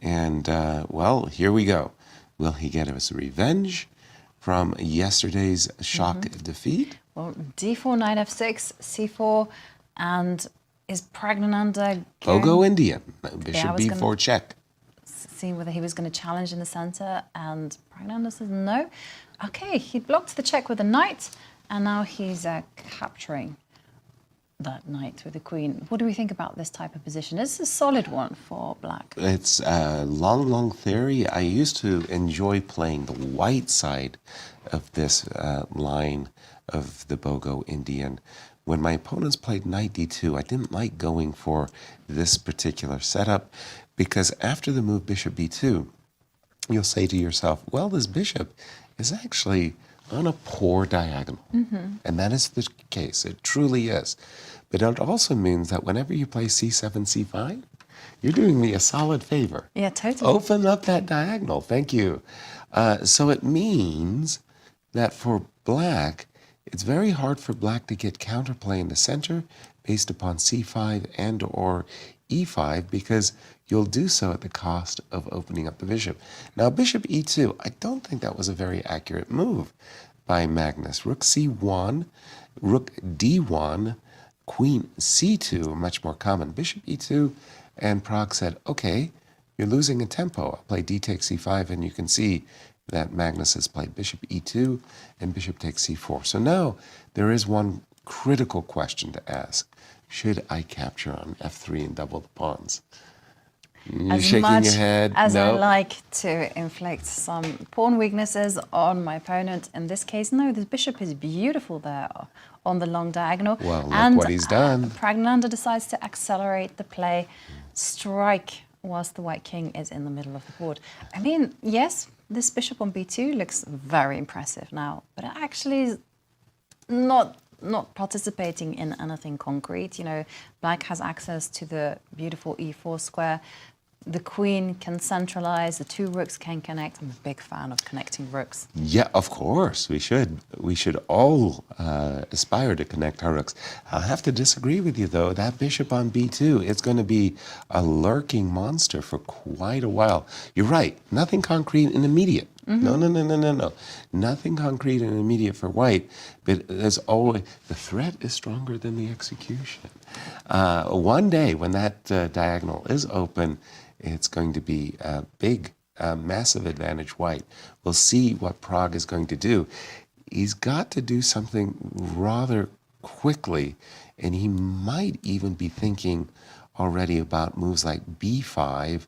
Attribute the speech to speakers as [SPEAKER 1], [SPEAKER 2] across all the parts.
[SPEAKER 1] And, well, here we go. Will he get his revenge from yesterday's shock defeat?
[SPEAKER 2] Well, d4, knight f6, c4, and is Praggnanandhaa
[SPEAKER 1] Pogo Indian, bishop b4 check.
[SPEAKER 2] See whether he was going to challenge in the center, and Praggnanandhaa says no. Okay, he blocked the check with a knight, and now he's capturing that knight with the queen. What do we think about this type of position? It's a solid one for black.
[SPEAKER 1] It's a long theory. I used to enjoy playing the white side of this line of the Pogo Indian. When my opponents played knight d2, I didn't like going for this particular setup because after the move bishop b2, you'll say to yourself, well, this bishop is actually on a poor diagonal. And that is the case. It truly is. But it also means that whenever you play c7, c5, you're doing me a solid favor.
[SPEAKER 2] Yeah, totally.
[SPEAKER 1] Open up that diagonal. Thank you. So it means that for black, it's very hard for black to get counterplay in the center based upon c5 and or e5 because you'll do so at the cost of opening up the bishop. Now, bishop e2, I don't think that was a very accurate move by Magnus. Rook c1, rook d1, queen c2, much more common. Bishop e2, and Pragg said, okay, you're losing a tempo. I'll play d takes c5, and you can see that Magnus has played bishop e2 and bishop takes c4. So now there is one critical question to ask. Should I capture on f3 and double the pawns? You're shaking your head.
[SPEAKER 2] As
[SPEAKER 1] no.
[SPEAKER 2] I like to inflict some pawn weaknesses on my opponent, in this case, no, the bishop is beautiful there on the long diagonal.
[SPEAKER 1] Well, look what he's done.
[SPEAKER 2] Praggnanandhaa decides to accelerate the play, strike whilst the white king is in the middle of the board. I mean, yes, this bishop on b2 looks very impressive now, but it actually is not participating in anything concrete. You know, black has access to the beautiful e4 square. The queen can centralize, the two rooks can connect. I'm a big fan of connecting rooks.
[SPEAKER 1] Yeah, of course, we should. We should all aspire to connect our rooks. I'll have to disagree with you, though. That bishop on b2, it's going to be a lurking monster for quite a while. You're right, nothing concrete and immediate. No. Nothing concrete and immediate for white, but there's always, the threat is stronger than the execution. One day when that diagonal is open, it's going to be a big, massive advantage white. We'll see what Pragg is going to do. He's got to do something rather quickly, and he might even be thinking already about moves like b5,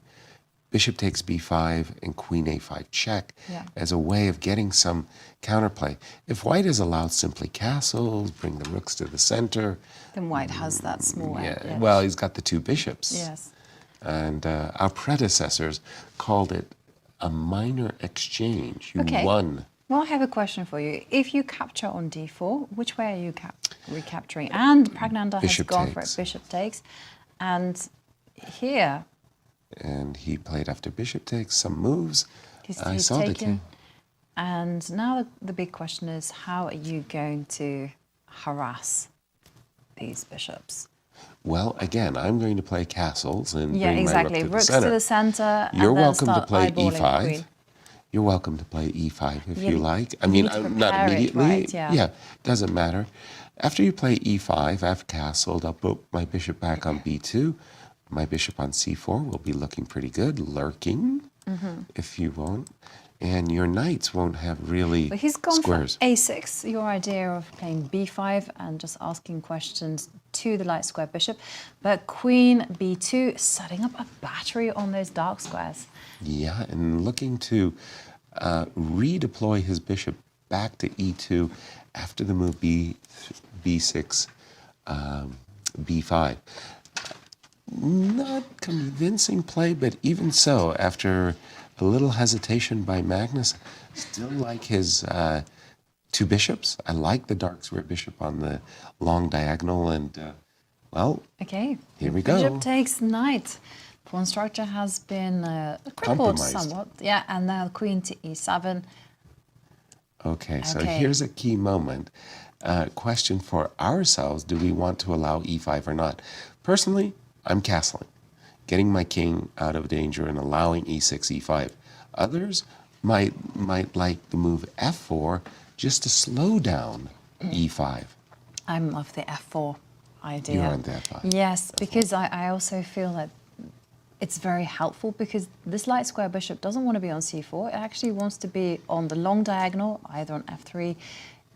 [SPEAKER 1] bishop takes b5, and queen a5 check as a way of getting some counterplay. If white is allowed simply castles, bring the rooks to the center.
[SPEAKER 2] Then white has that small edge.
[SPEAKER 1] Well, he's got the two bishops.
[SPEAKER 2] Yes.
[SPEAKER 1] And our predecessors called it a minor exchange. You won.
[SPEAKER 2] Well, I have a question for you. If you capture on d4, which way are you recapturing? And Praggnanandhaa has gone for it. Bishop takes. And here...
[SPEAKER 1] And he played after bishop takes some moves. I saw
[SPEAKER 2] taken. And now the big question is, how are you going to harass these bishops?
[SPEAKER 1] Well, again, I'm going to play castles and bring
[SPEAKER 2] exactly.
[SPEAKER 1] my rook to the
[SPEAKER 2] Rooks
[SPEAKER 1] center.
[SPEAKER 2] to the center.
[SPEAKER 1] You're
[SPEAKER 2] and then
[SPEAKER 1] welcome to play
[SPEAKER 2] eyeballing
[SPEAKER 1] e5. You're welcome to play e5 if you like. I mean, not immediately.
[SPEAKER 2] Right, yeah,
[SPEAKER 1] doesn't matter. After you play e5, I've castled. I'll put my bishop back on b2. My bishop on c4 will be looking pretty good, lurking, if you won't. And your knights won't have really
[SPEAKER 2] But he's gone
[SPEAKER 1] squares.
[SPEAKER 2] for a6, your idea of playing b5 and just asking questions to the light square bishop. But queen b2, setting up a battery on those dark squares. Yeah,
[SPEAKER 1] and looking to redeploy his bishop back to e2 after the move b6, b5. Not convincing play, but even so, after a little hesitation by Magnus, still like his two bishops. I like the dark square bishop on the long diagonal, and well, here we go.
[SPEAKER 2] Bishop takes knight. Pawn structure has been crippled somewhat. Yeah, and now queen to e7.
[SPEAKER 1] Okay, so here's a key moment. Question for ourselves, do we want to allow e5 or not? Personally, I'm castling. getting my king out of danger and allowing e6, e5. Others might like the move f4 just to slow down e5.
[SPEAKER 2] I'm of the f4 idea.
[SPEAKER 1] You're on the f5.
[SPEAKER 2] Yes, because I also feel that it's very helpful because this light square bishop doesn't want to be on c4. It actually wants to be on the long diagonal, either on f3,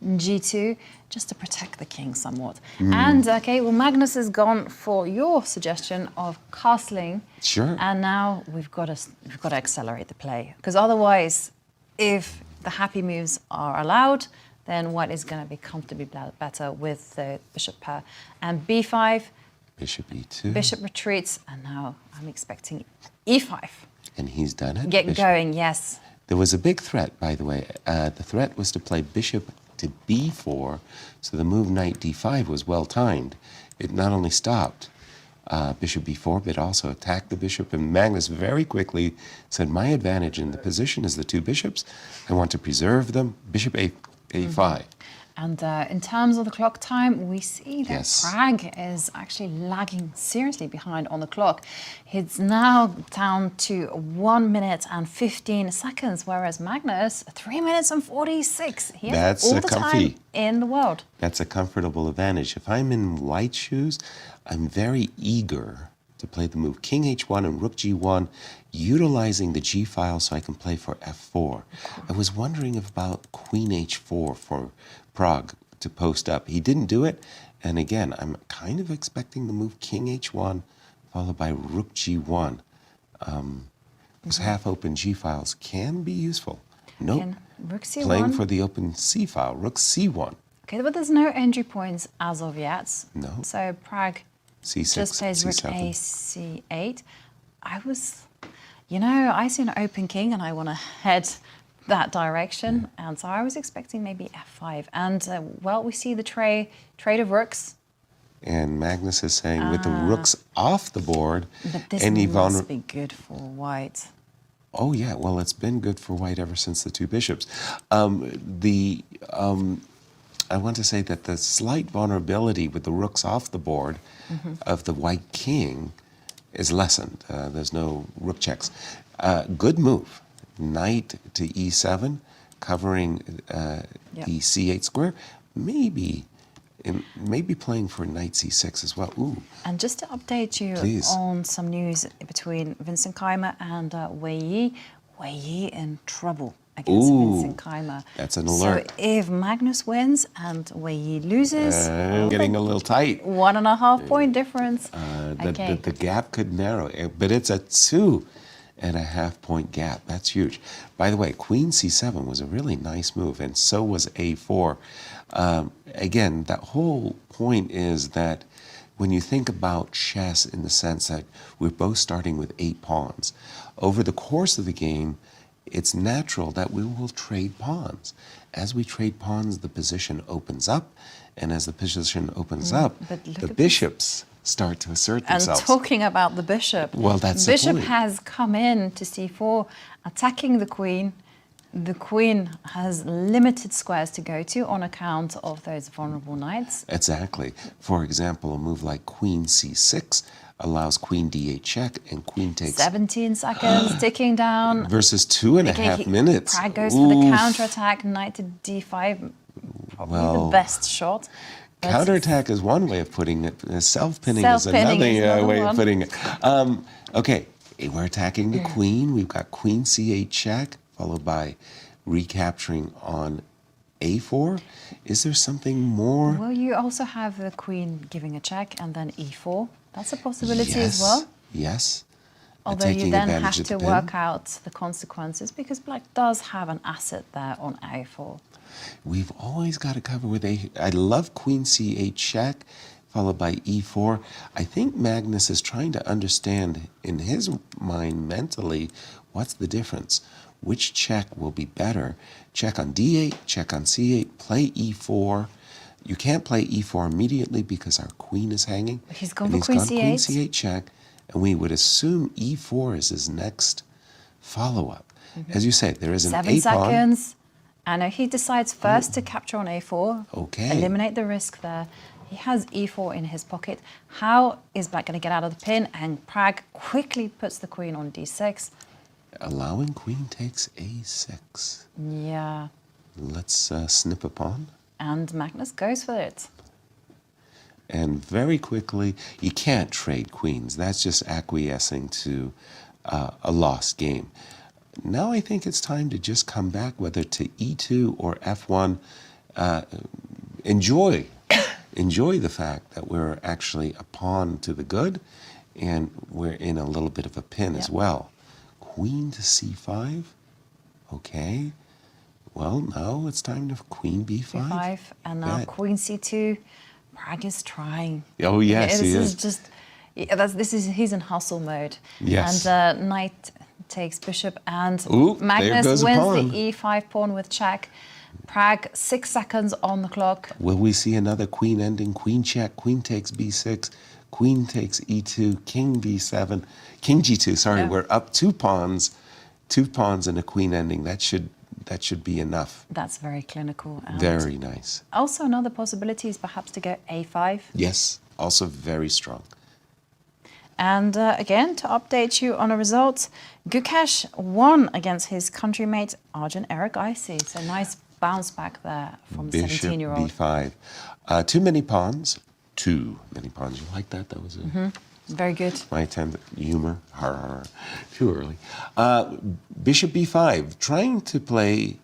[SPEAKER 2] g2, just to protect the king somewhat. And, okay, well, Magnus has gone for your suggestion of castling.
[SPEAKER 1] Sure.
[SPEAKER 2] And now we've got to accelerate the play. Because otherwise, if the happy moves are allowed, then white is going to be comfortably better with the bishop pair. And b5.
[SPEAKER 1] Bishop e2.
[SPEAKER 2] Bishop retreats, and now I'm expecting e5.
[SPEAKER 1] And he's done it.
[SPEAKER 2] Get going, yes.
[SPEAKER 1] There was a big threat, by the way. The threat was to play bishop to b4, so the move knight d5 was well timed. It not only stopped bishop b4, but also attacked the bishop, and Magnus very quickly said, my advantage in the position is the two bishops. I want to preserve them. Bishop a5.
[SPEAKER 2] And in terms of the clock time, we see that
[SPEAKER 1] Yes.
[SPEAKER 2] Pragg is actually lagging seriously behind on the clock. It's now down to 1 minute and 15 seconds, whereas Magnus, 3 minutes and 46. He has
[SPEAKER 1] That's
[SPEAKER 2] all
[SPEAKER 1] a
[SPEAKER 2] the
[SPEAKER 1] comfy.
[SPEAKER 2] time in the world.
[SPEAKER 1] That's a comfortable advantage. If I'm in white shoes, I'm very eager to play the move king h1 and rook g1, utilizing the g file so I can play for f4. I was wondering about queen h4 for Pragg to post up. He didn't do it, and again, I'm kind of expecting the move king h1 followed by rook g1. Those half-open g files can be useful. Nope.
[SPEAKER 2] Again, rook c1.
[SPEAKER 1] Playing for the open c file, rook c1.
[SPEAKER 2] Okay, but there's no entry points as of yet.
[SPEAKER 1] No.
[SPEAKER 2] So Pragg
[SPEAKER 1] c6,
[SPEAKER 2] just plays rook
[SPEAKER 1] c7.
[SPEAKER 2] a c8. I see an open king and I want to head that direction. And so I was expecting maybe f5. And, well, we see the trade of rooks.
[SPEAKER 1] And Magnus is saying with the rooks off the board,
[SPEAKER 2] But this
[SPEAKER 1] any
[SPEAKER 2] must be good for white.
[SPEAKER 1] Oh yeah, well it's been good for white ever since the two bishops. I want to say that the slight vulnerability with the rooks off the board of the white king is lessened. There's no rook checks. Good move. Knight to e7, covering the c8 square. Maybe playing for knight c6 as well. Ooh.
[SPEAKER 2] And just to update you
[SPEAKER 1] Please.
[SPEAKER 2] on some news between Vincent Keymer and Wei Yi. Wei Yi in trouble against Vincent Keymer.
[SPEAKER 1] That's an alert.
[SPEAKER 2] So if Magnus wins and Wei Yi loses,
[SPEAKER 1] Getting a little tight.
[SPEAKER 2] 1.5 point difference.
[SPEAKER 1] The gap could narrow, but it's a 2.5 point gap. That's huge. By the way, queen c7 was a really nice move, and so was a4. Again, that whole point is that when you think about chess in the sense that we're both starting with 8 pawns, over the course of the game, it's natural that we will trade pawns. As we trade pawns, the position opens up, and as the position opens up, the bishops start to assert themselves.
[SPEAKER 2] And talking about the bishop,
[SPEAKER 1] well, that's the
[SPEAKER 2] bishop
[SPEAKER 1] point.
[SPEAKER 2] has come in to c4, attacking the queen. The queen has limited squares to go to on account of those vulnerable knights.
[SPEAKER 1] Exactly. For example, a move like queen c6 allows queen d8 check, and queen takes
[SPEAKER 2] 17 seconds, ticking down.
[SPEAKER 1] versus 2.5 minutes.
[SPEAKER 2] Pragg goes for the counterattack, knight to d5, probably the best shot. But
[SPEAKER 1] Counterattack is one way of putting it. Self-pinning is
[SPEAKER 2] Self-pinning is
[SPEAKER 1] another
[SPEAKER 2] another
[SPEAKER 1] way
[SPEAKER 2] one.
[SPEAKER 1] of putting it. Okay, we're attacking the queen. We've got queen c8 check, followed by recapturing on a4. Is there something more?
[SPEAKER 2] Well, you also have the queen giving a check and then e4. That's a possibility as well.
[SPEAKER 1] Yes.
[SPEAKER 2] Although you
[SPEAKER 1] Taking
[SPEAKER 2] then
[SPEAKER 1] advantage
[SPEAKER 2] have
[SPEAKER 1] of
[SPEAKER 2] to
[SPEAKER 1] the pin.
[SPEAKER 2] work out the consequences because black does have an asset there on a4.
[SPEAKER 1] We've always got to cover with I love queen c8 check, followed by e4. I think Magnus is trying to understand in his mind mentally what's the difference. Which check will be better? Check on d8, check on c8, play e4. You can't play e4 immediately because our queen is hanging.
[SPEAKER 2] He's gone
[SPEAKER 1] and
[SPEAKER 2] for
[SPEAKER 1] he's
[SPEAKER 2] queen
[SPEAKER 1] gone
[SPEAKER 2] c8.
[SPEAKER 1] queen c8 check, and we would assume e4 is his next follow-up. As you say, there is an
[SPEAKER 2] 7
[SPEAKER 1] a pawn.
[SPEAKER 2] seconds. And he decides first to capture on a4,
[SPEAKER 1] Okay.
[SPEAKER 2] eliminate the risk there. He has e4 in his pocket. How is Black going to get out of the pin? And Pragg quickly puts the queen on d6.
[SPEAKER 1] Allowing queen takes a6.
[SPEAKER 2] Yeah.
[SPEAKER 1] Let's snip a pawn.
[SPEAKER 2] And Magnus goes for it.
[SPEAKER 1] And very quickly, you can't trade queens. That's just acquiescing to a lost game. Now I think it's time to just come back, whether to e2 or f1. Enjoy the fact that we're actually a pawn to the good, and we're in a little bit of a pin as well. Queen to c5. Okay. Well, now it's time to queen b5.
[SPEAKER 2] b5, and now queen c2. Pragg is trying.
[SPEAKER 1] Oh yes, he is.
[SPEAKER 2] He's in hustle mode.
[SPEAKER 1] Yes.
[SPEAKER 2] And knight takes bishop, and
[SPEAKER 1] Ooh, there
[SPEAKER 2] Magnus
[SPEAKER 1] goes a
[SPEAKER 2] wins
[SPEAKER 1] pawn.
[SPEAKER 2] the e5 pawn with check. Pragg 6 seconds on the clock.
[SPEAKER 1] Will we see another queen ending? Queen check, queen takes b6, queen takes e2, king b7, king g2. Sorry, we're up 2 pawns and a queen ending. That should be enough.
[SPEAKER 2] That's very clinical. And
[SPEAKER 1] Very nice.
[SPEAKER 2] also another possibility is perhaps to go a5.
[SPEAKER 1] Yes, also very strong.
[SPEAKER 2] And again, to update you on the results, Gukesh won against his countrymate Arjun Erigaisi. So nice bounce back there from
[SPEAKER 1] Bishop
[SPEAKER 2] 17-year-old.
[SPEAKER 1] b5. Too many pawns. Too many pawns. You like that? That was a...
[SPEAKER 2] Very good.
[SPEAKER 1] My attempt at humor. Too early. Bishop b5, trying to play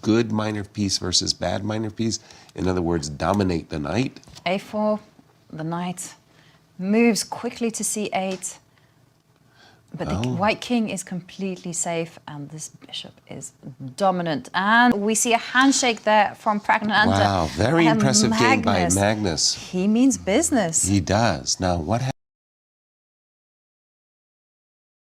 [SPEAKER 1] good minor piece versus bad minor piece. In other words, dominate the knight.
[SPEAKER 2] a4, the knight moves quickly to c8. But the white king is completely safe, and this bishop is dominant. And we see a handshake there from Praggnanandhaa.
[SPEAKER 1] Wow, very
[SPEAKER 2] And
[SPEAKER 1] impressive game by
[SPEAKER 2] Magnus,
[SPEAKER 1] Magnus.
[SPEAKER 2] He means business.
[SPEAKER 1] He does. Now, what happens?